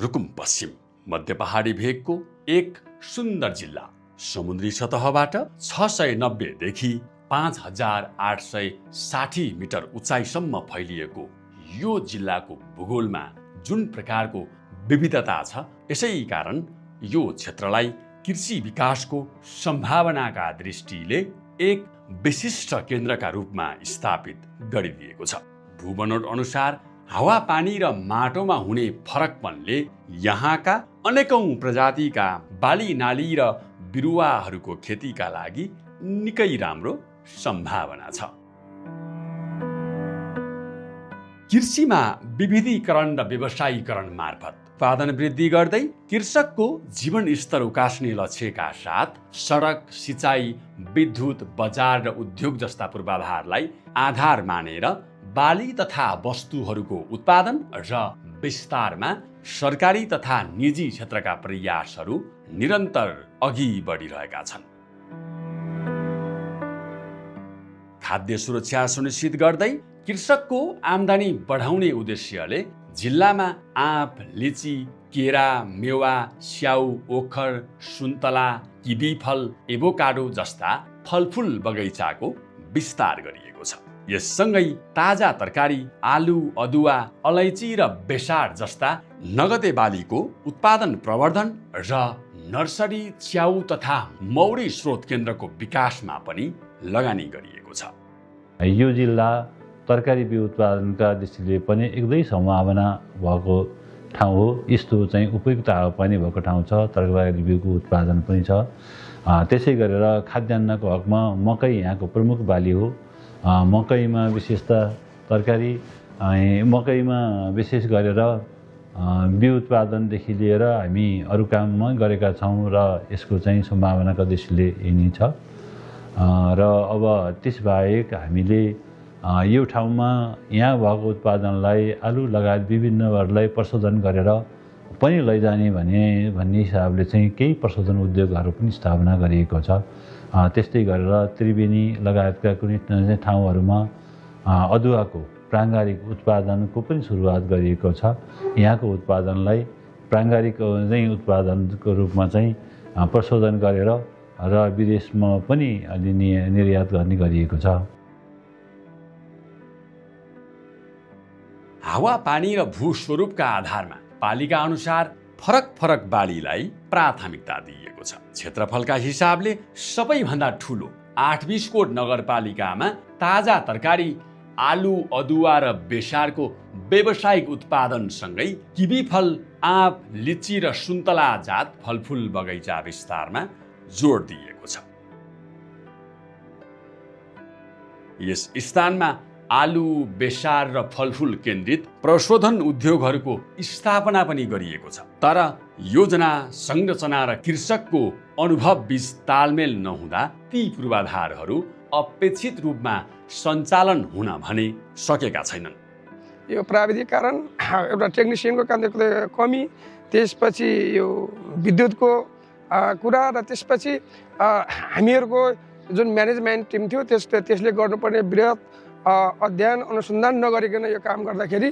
रुकुम पश्चिम मध्य पहाडी भेगको एक सुन्दर जिल्ला। समुद्री सतहबाट 690 देखि 5860 मिटर उचाइसम्म फैलिएको यो जिल्लाको भूगोलमा जुन प्रकारको विविधता छ, यसै कारण यो क्षेत्रलाई कृषि विकासको सम्भावनाका दृष्टिले एक विशिष्ट केन्द्रका रूपमा स्थापित गरिदिएको छ। भूबनोट अनुसार हावापानी र माटोमा हुने फरकपनले यहाँका अनेकौं प्रजातिका बाली नाली र बिरुवाहरूको खेतीका लागि निकै राम्रो सम्भावना छ। कृषिमा विविधीकरण र व्यवसायीकरण मार्फत उत्पादन वृद्धि गर्दै कृषकको जीवन स्तर उकास्ने लक्ष्यका साथ सडक, सिँचाइ, विद्युत, बजार र उद्योग जस्ता पूर्वाधारलाई आधार मानेर बाली तथा वस्तुहरूको उत्पादन र विस्तारमा सरकारी तथा निजी क्षेत्रका प्रयासहरू निरन्तर अघि बढिरहेका छन्। खाद्य सुरक्षा सुनिश्चित गर्दै कृषकको आम्दानी बढाउने उद्देश्यले जिल्लामा आँप, लिची, केरा, मेवा, स्याउ, ओखर, सुन्तला, किवी फल, एभोकाडो जस्ता फलफुल बगैँचाको विस्तार गरिएको छ। यससँगै ताजा तरकारी, आलु, अदुवा, अलैँची र बेसार जस्ता नगदे बालीको उत्पादन प्रवर्धन र नर्सरी, च्याउ तथा मौरी स्रोत केन्द्रको विकासमा पनि लगानी गरिएको छ। यो जिल्ला तरकारी बिउ उत्पादनका दृष्टिले पनि एकदमै सम्भावना भएको ठाउँ हो। यस्तो चाहिँ उपयुक्त हावापानी भएको ठाउँ छ। तरकारी बिउको उत्पादन पनि छ। त्यसै गरेर खाद्यान्नको हकमा मकै यहाँको प्रमुख बाली हो। मकैमा विशेषतः तरकारी, मकैमा विशेष गरेर बिउ उत्पादनदेखि लिएर हामी अरू काममा गरेका छौँ र यसको चाहिँ सम्भावनाको दृष्टिले यिनी छ। र अब त्यसबाहेक हामीले यो ठाउँमा यहाँ भएको उत्पादनलाई आलु लगायत विभिन्नहरूलाई प्रशोधन गरेर पनि लैजाने भन्ने हिसाबले चाहिँ केही प्रशोधन उद्योगहरू पनि स्थापना गरिएको छ। त्यस्तै गरेर त्रिवेणी लगायतका कुनै ठाउँहरूमा अदुवाको प्राङ्गारिक उत्पादनको पनि सुरुवात गरिएको छ। यहाँको उत्पादनलाई प्राङ्गारिक चाहिँ उत्पादनको रूपमा चाहिँ प्रशोधन गरेर र विदेशमा पनि अलि निर्यात गर्ने गरिएको छ। हावापानी र भूस्वरूपका आधारमा पालिका अनुसार फरक फरक बालीलाई प्राथमिकता दिइएको छ। क्षेत्रफलका हिसाबले सबैभन्दा ठुलो 8 कोट नगरपालिकामा ताजा तरकारी, आलु, अदुवा र बेसारको व्यावसायिक उत्पादनसँगै किवी फल, आँप, लिची र सुन्तला जात फलफुल बगैँचा विस्तारमा जोड दिइएको छ। यस स्थानमा आलु, बेसार र फलफुल केन्द्रित प्रशोधन उद्योगहरूको स्थापना पनि गरिएको छ। तर योजना, संरचना र कृषकको अनुभव बीच तालमेल नहुँदा ती पूर्वाधारहरू अपेक्षित रूपमा सञ्चालन हुन भने सकेका छैनन्। यो प्राविधिक कारण, एउटा टेक्निसियनको कमी, त्यसपछि यो विद्युतको कुरा र त्यसपछि हामीहरूको जुन म्यानेजमेन्ट टिम थियो त्यसले गर्नुपर्ने वृहत अध्ययन अनुसन्धान नगरिकन यो काम गर्दाखेरि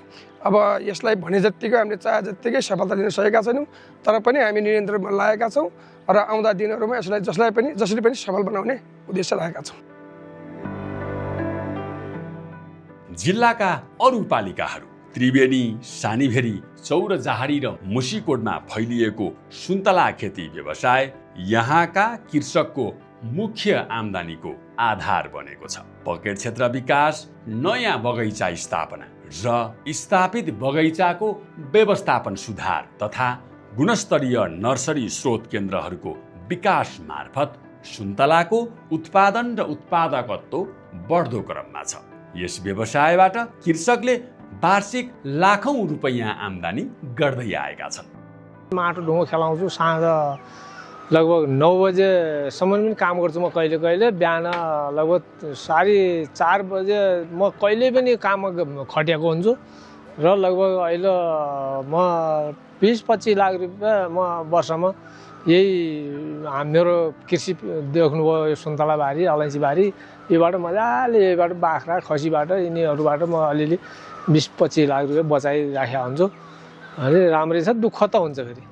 अब यसलाई भने जत्तिको हामीले चाहे जत्तिकै सफलता दिन सकेका छैनौँ। तर पनि हामी निरन्तरमा लागेका छौँ र आउँदा दिनहरूमा यसलाई जसरी पनि सफल बनाउने उद्देश्य राखेका छौँ। जिल्लाका अरू पालिकाहरू त्रिवेणी, सानीभेरी, चौरजहारी र मुसिकोटमा फैलिएको सुन्तला खेती व्यवसाय यहाँका कृषकको मुख्य आम्दानीको आधार बनेको छ। पकेट क्षेत्र विकास, नयाँ बगैँचा स्थापना र स्थापित बगैँचाको व्यवस्थापन सुधार तथा गुणस्तरीय नर्सरी स्रोत केन्द्रहरूको विकास मार्फत सुन्तलाको उत्पादन र उत्पादकत्व बढ्दो क्रममा छ। यस व्यवसायबाट कृषकले वार्षिक लाखौं रुपैयाँ आम्दानी गर्दै आएका छन्। माटो ढुङ्गो खेलाउँछु, साँझ लगभग 9 बजेसम्म पनि काम गर्छु। म कहिले बिहान लगभग 4:30 बजे म कहिले पनि काममा खटेको हुन्छु र लगभग अहिले म 20-25 लाख रुपियाँ म वर्षमा यही मेरो कृषि देख्नुभयो। यो सुन्तला बारी, अलैँची बारी, योबाट मजाले योबाट बाख्रा, खसीबाट यिनीहरूबाट म अलिअलि 20-25 लाख रुपियाँ बचाइराखेको हुन्छु। अनि राम्रै छ, दुःख त हुन्छ फेरि।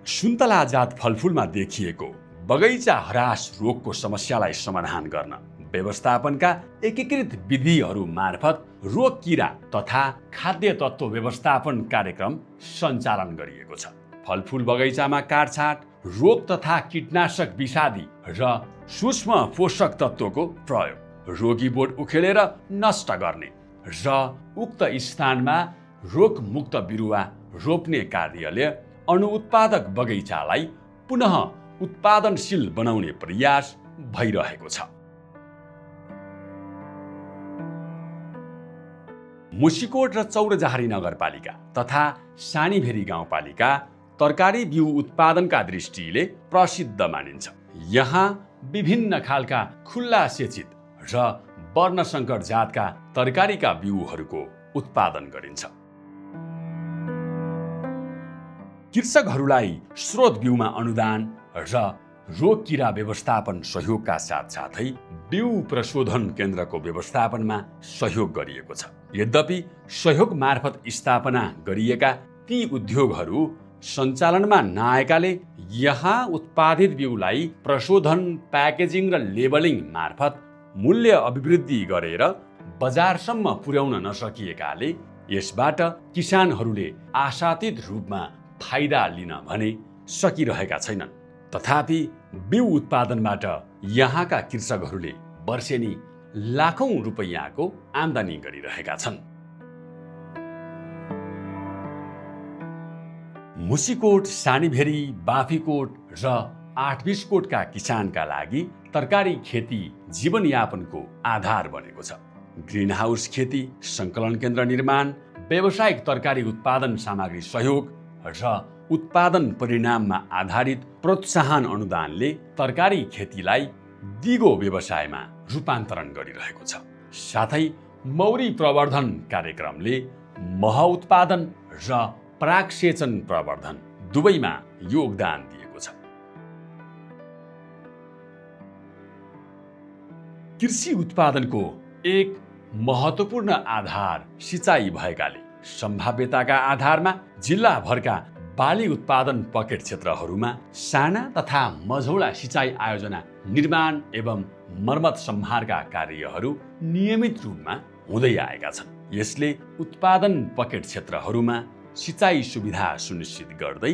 सुन्तला जात फलफुलमा देखिएको बगैँचा हरास रोगको समस्यालाई समाधान गर्न व्यवस्थापनका एकीकृत विधिहरू मार्फत रोग किरा तथा खाद्य तत्त्व व्यवस्थापन कार्यक्रम सञ्चालन गरिएको छ। फलफुल बगैँचामा काटछाट, रोग तथा कीटनाशक विषादी र सूक्ष्म पोषक तत्त्वको प्रयोग, रोगी बोट उखेलेर नष्ट गर्ने र उक्त स्थानमा रोगमुक्त बिरुवा रोप्ने कार्यले अनुत्पादक बगैँचालाई पुनः उत्पादनशील बनाउने प्रयास भइरहेको छ। मुसिकोट र चौरजहारी नगरपालिका तथा सानीभेरी गाउँपालिका तरकारी बिउ उत्पादनका दृष्टिले प्रसिद्ध मानिन्छ। यहाँ विभिन्न खालका खुल्ला सेचित र वर्णशंकर जातका तरकारीका बिउहरूको उत्पादन गरिन्छ। कृषकहरूलाई स्रोत बिउमा अनुदान र रोग किरा व्यवस्थापन सहयोगका साथसाथै बिउ प्रशोधन केन्द्रको व्यवस्थापनमा सहयोग गरिएको छ। यद्यपि सहयोग मार्फत स्थापना गरिएका ती उद्योगहरू सञ्चालनमा नआएकाले यहाँ उत्पादित बिउलाई प्रशोधन, प्याकेजिङ र लेबलिङ मार्फत मूल्य अभिवृद्धि गरेर बजारसम्म पुर्याउन नसकिएकाले यसबाट किसानहरूले आशातीत रूपमा फाइदा लिन भने सकिरहेका छैनन्। तथापि बिउ उत्पादनबाट यहाँका कृषकहरूले वर्षेनी लाखौं रुपैयाँको आम्दानी गरिरहेका छन्। मुसिकोट, सानीभेरी, बाफीकोट र आठबिसकोटका किसानका लागि तरकारी खेती जीवनयापनको आधार बनेको छ। ग्रिन हाउस खेती, सङ्कलन केन्द्र निर्माण, व्यावसायिक तरकारी उत्पादन सामग्री सहयोग र उत्पादन परिणाममा आधारित प्रोत्साहन अनुदानले तरकारी खेतीलाई दिगो व्यवसायमा रूपान्तरण गरिरहेको छ। साथै मौरी प्रवर्धन कार्यक्रमले मह उत्पादन र परागसेचन प्रवर्धन दुवैमा योगदान दिएको छ। कृषि उत्पादनको एक महत्त्वपूर्ण आधार सिँचाइ भएकाले सम्भाव्यताका आधारमा जिल्लाभरका बाली उत्पादन पकेट क्षेत्रहरूमा साना तथा मझौला सिँचाइ आयोजना निर्माण एवं मर्मत सम्हारका कार्यहरू नियमित रूपमा हुँदै आएका छन्। यसले उत्पादन पकेट क्षेत्रहरूमा सिँचाइ सुविधा सुनिश्चित गर्दै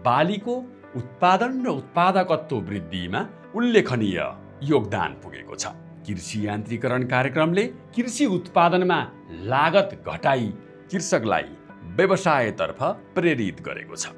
बालीको उत्पादन र उत्पादकत्व वृद्धिमा उल्लेखनीय योगदान पुगेको छ। कृषि यान्त्रिकरण कार्यक्रमले कृषि उत्पादनमा लागत घटाई कृषकलाई व्यवसायतर्फ प्रेरित गरेको छ।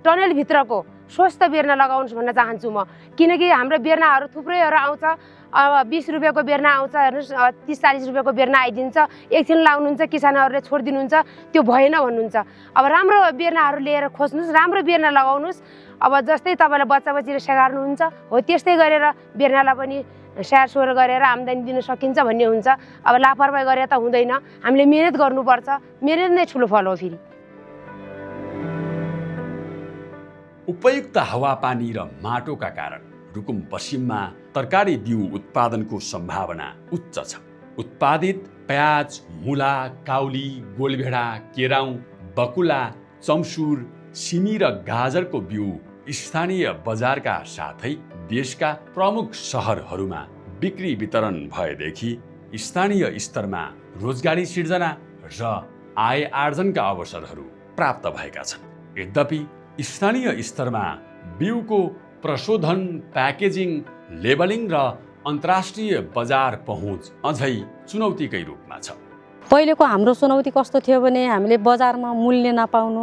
टनेल भित्रको स्वस्थ बेर्ना लगाउनुहोस् भन्न चाहन्छु म, किनकि हाम्रो बेर्नाहरू थुप्रैहरू आउँछ। अब 20 रुपियाँको बेर्ना आउँछ, हेर्नुहोस् 30-40 रुपियाँको बेर्ना आइदिन्छ, एकछिन लाउनुहुन्छ, किसानहरूले छोडिदिनुहुन्छ, त्यो भएन भन्नुहुन्छ। अब राम्रो बेर्नाहरू लिएर खोज्नुहोस्, राम्रो बेर्ना लगाउनुहोस्। अब जस्तै तपाईँलाई बच्चा बच्चीले स्याहार्नुहुन्छ हो, त्यस्तै गरेर बेर्नालाई पनि स्याहारसोहोर गरेर आम्दानी दिन सकिन्छ भन्ने हुन्छ। अब लापरवाही गरेर त हुँदैन, हामीले मिहिनेत गर्नुपर्छ, मिहिनेत नै ठुलो फल हो। फेरि उपयुक्त हावापानी र माटोका कारण रुकुम पश्चिममा तरकारी बिउ उत्पादनको सम्भावना उच्च छ। उत्पादित प्याज, मुला, काउली, गोलभेडा, केराउ, बकुला, चम्सुर, सिमी र गाजरको बिउ स्थानीय बजारका साथै देशका प्रमुख सहरहरूमा बिक्री वितरण भएदेखि स्थानीय स्तरमा रोजगारी सिर्जना र आय आर्जनका अवसरहरू प्राप्त भएका छन्। यद्यपि स्थानीय स्तरमा बिउको प्रशोधन, प्याकेजिङ, लेबलिङ र अन्तर्राष्ट्रिय बजार पहुँच अझै चुनौतीकै रूपमा छ। पहिलेको हाम्रो चुनौती कस्तो थियो भने हामीले बजारमा मूल्य नपाउनु,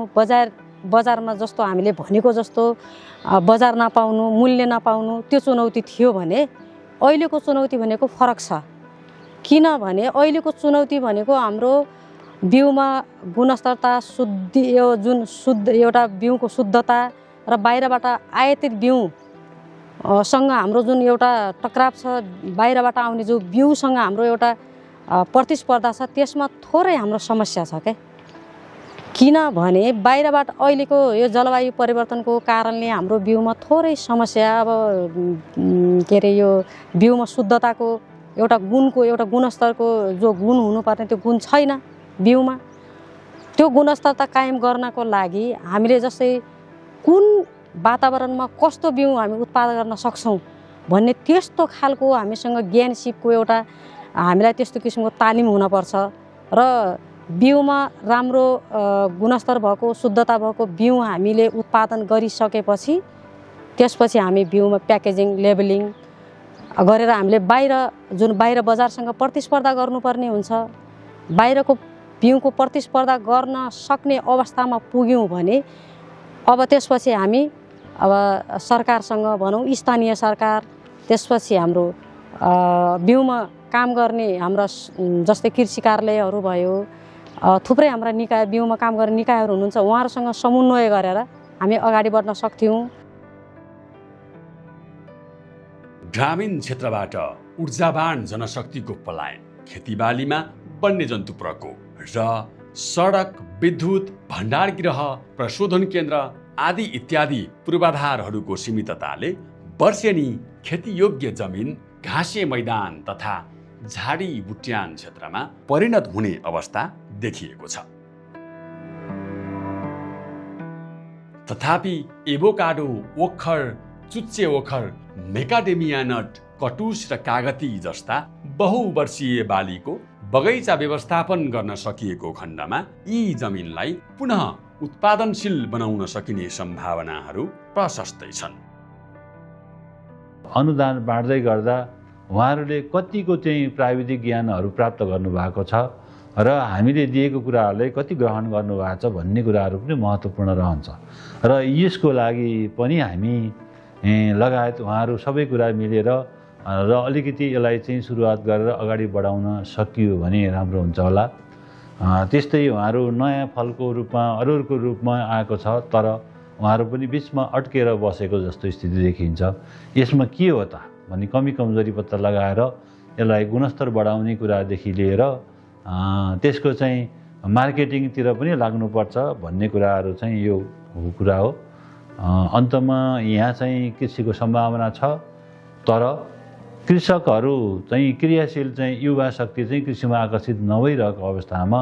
बजारमा जस्तो हामीले भनेको जस्तो बजार नपाउनु, मूल्य नपाउनु, त्यो चुनौती थियो भने अहिलेको चुनौती भनेको फरक छ। किनभने अहिलेको चुनौती भनेको हाम्रो बिउमा गुणस्तरता, शुद्धि, यो जुन शुद्ध एउटा बिउको शुद्धता र बाहिरबाट आयातित बिउसँग हाम्रो जुन एउटा टक्राव छ, बाहिरबाट आउने जो बिउसँग हाम्रो एउटा प्रतिस्पर्धा छ, त्यसमा थोरै हाम्रो समस्या छ क्या। किनभने बाहिरबाट अहिलेको यो जलवायु परिवर्तनको कारणले हाम्रो बिउमा थोरै समस्या, अब के अरे यो बिउमा शुद्धताको एउटा गुणको, एउटा गुणस्तरको जो गुण हुनुपर्ने त्यो गुण छैन बिउमा। त्यो गुणस्तरता कायम गर्नको लागि हामीले जस्तै कुन वातावरणमा कस्तो बिउ हामी उत्पादन गर्न सक्छौँ भन्ने त्यस्तो खालको हामीसँग ज्ञान सिपको एउटा हामीलाई त्यस्तो किसिमको तालिम हुनपर्छ र बिउमा राम्रो गुणस्तर भएको शुद्धता भएको बिउ हामीले उत्पादन गरिसकेपछि त्यसपछि हामी बिउमा प्याकेजिङ लेबलिङ गरेर हामीले बाहिर बजारसँग प्रतिस्पर्धा गर्नुपर्ने हुन्छ। बाहिरको बिउको प्रतिस्पर्धा गर्न सक्ने अवस्थामा पुग्यौँ भने अब त्यसपछि हामी अब सरकारसँग भनौँ स्थानीय सरकार त्यसपछि हाम्रो बिउमा काम गर्ने हाम्रा जस्तै कृषि कार्यालयहरू भयो थुप्रै हाम्रा निकाय बिउमा काम गर्ने निकायहरू हुनुहुन्छ उहाँहरूसँग समन्वय गरेर हामी अगाडि बढ्न सक्थ्यौँ। ग्रामीण क्षेत्रबाट ऊर्जावान जनशक्तिको पलायन, खेतीबालीमा वन्यजन्तु प्रकोप र सडक, विद्युत, भण्डारगृह, प्रशोधन केन्द्र आदि इत्यादि पूर्वाधारहरूको सीमितताले वर्षेनी खेतीयोग्य जमिन, घाँसे मैदान तथा झाडी बुट्यान क्षेत्रमा परिणत हुने अवस्था देखिएको छ। तथापि एभोकाडो, ओखर, चुच्चे ओखर, मेकाडेमिया नट, कटुस र कागती जस्ता बहुवर्षीय बालीको बगैँचा व्यवस्थापन गर्न सकिएको खण्डमा यी जमिनलाई पुनः उत्पादनशील बनाउन सकिने सम्भावनाहरू प्रशस्तै छन्। अनुदान बाँड्दै गर्दा उहाँहरूले कतिको चाहिँ प्राविधिक ज्ञानहरू प्राप्त गर्नुभएको छ र हामीले दिएको कुराहरूलाई कति ग्रहण गर्नुभएको छ भन्ने कुराहरू पनि महत्त्वपूर्ण रहन्छ र यसको लागि पनि हामी लगायत उहाँहरू सबै कुरा मिलेर र अलिकति यसलाई चाहिँ सुरुवात गरेर अगाडि बढाउन सकियो भने राम्रो हुन्छ होला। त्यस्तै उहाँहरू नयाँ फलको रूपमा अरूको रूपमा आएको छ तर उहाँहरू पनि बिचमा अड्केर बसेको जस्तो स्थिति देखिन्छ। यसमा के हो त भन्ने कमी कमजोरी पत्ता लगाएर यसलाई गुणस्तर बढाउने कुरादेखि लिएर त्यसको चाहिँ मार्केटिङतिर पनि लाग्नुपर्छ भन्ने कुराहरू चाहिँ यो कुरा हो। अन्तमा यहाँ चाहिँ कृषिको सम्भावना छ तर कृषकहरू चाहिँ क्रियाशील चाहिँ युवा शक्ति चाहिँ कृषिमा आकर्षित नभइरहेको अवस्थामा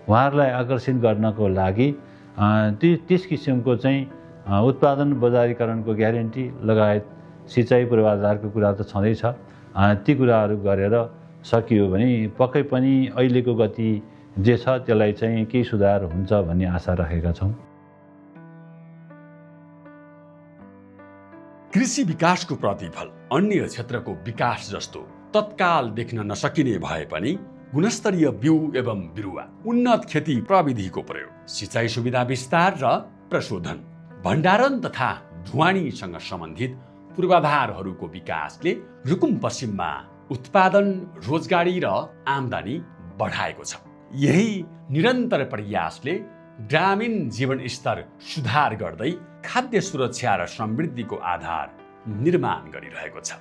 उहाँहरूलाई आकर्षित गर्नको लागि त्यस किसिमको चाहिँ उत्पादन बजारीकरणको ग्यारेन्टी लगायत सिँचाइ पूर्वाधारको कुरा त छँदैछ। ती कुराहरू गरेर सकियो भने पक्कै पनि अहिलेको गति जे छ त्यसलाई चाहिँ केही सुधार हुन्छ भन्ने आशा राखेका छौँ। कृषि विकासको प्रतिफल अन्य क्षेत्रको विकास जस्तो तत्काल देख्न नसकिने भए पनि गुणस्तरीय बिउ एवं बिरुवा, उन्नत खेती प्रविधिको प्रयोग, सिँचाइ सुविधा विस्तार र प्रशोधन, भण्डारण तथा ढुवानीसँग सम्बन्धित पूर्वाधारहरूको विकासले रुकुम पश्चिममा उत्पादन, रोजगारी र आम्दानी बढाएको छ। यही निरन्तर प्रयासले ग्रामीण जीवन स्तर सुधार गर्दै खाद्य सुरक्षा र समृद्धिको आधार निर्माण गरिरहेको छ।